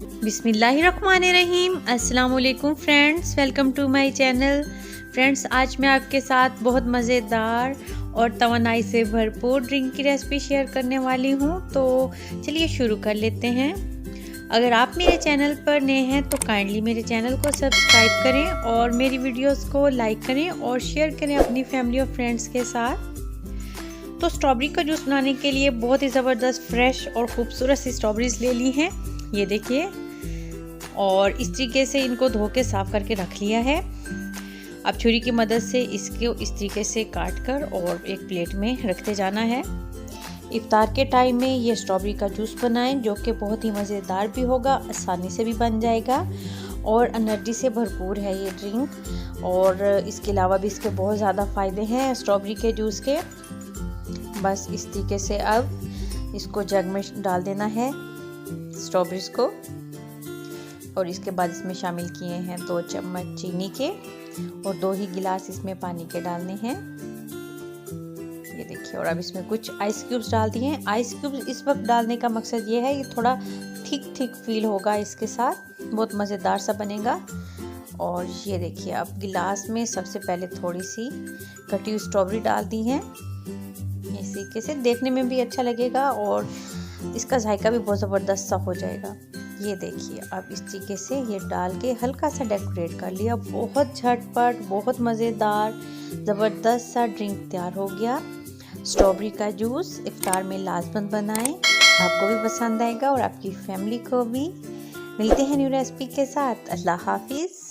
बिस्मिल्लाहिर्रहमानिर्रहीम। अस्सलाम वालेकुम friends, welcome to my channel. Friends, आज मैं आपके साथ बहुत मज़ेदार और तवानाई से भरपूर ड्रिंक की रेसिपी शेयर करने वाली हूँ। तो चलिए शुरू कर लेते हैं। अगर आप मेरे चैनल पर नए हैं तो काइंडली मेरे चैनल को सब्सक्राइब करें और मेरी वीडियोस को लाइक करें और शेयर करें अपनी फैमिली और फ्रेंड्स के साथ। तो स्ट्रॉबेरी का जूस बनाने के लिए बहुत ही ज़बरदस्त फ्रेश और ख़ूबसूरत सी स्ट्रॉबेरीज ले ली हैं, ये देखिए। और इस तरीके से इनको धो के साफ़ करके रख लिया है। अब छुरी की मदद से इसको इस तरीके से काट कर और एक प्लेट में रखते जाना है। इफ्तार के टाइम में ये स्ट्रॉबेरी का जूस बनाएं, जो कि बहुत ही मज़ेदार भी होगा, आसानी से भी बन जाएगा और एनर्जी से भरपूर है ये ड्रिंक। और इसके अलावा भी इसके बहुत ज़्यादा फ़ायदे हैं स्ट्रॉबेरी के जूस के। बस इस तरीके से अब इसको जग में डाल देना है स्ट्रॉबेरीज को, और इसके बाद इसमें शामिल किए हैं 2 चम्मच चीनी के और 2 ही गिलास इसमें पानी के डालने हैं, ये देखिए। और अब इसमें कुछ आइस क्यूब्स डाल दिए हैं। आइस क्यूब्स इस वक्त डालने का मकसद ये है, ये थोड़ा थिक फील होगा इसके साथ, बहुत मज़ेदार सा बनेगा। और ये देखिए, अब गिलास में सबसे पहले थोड़ी सी कटी हुई स्ट्रॉबेरी डाल दी है, इस तरीके से देखने में भी अच्छा लगेगा और इसका जायका भी बहुत ज़बरदस्त सा हो जाएगा। ये देखिए, अब इस तरीके से ये डाल के हल्का सा डेकोरेट कर लिया। बहुत झटपट, बहुत मज़ेदार, ज़बरदस्त सा ड्रिंक तैयार हो गया। स्ट्रॉबेरी का जूस इफ्तार में लाजमत बनाएं, आपको भी पसंद आएगा और आपकी फैमिली को भी। मिलते हैं न्यू रेसिपी के साथ। अल्लाह हाफिज़।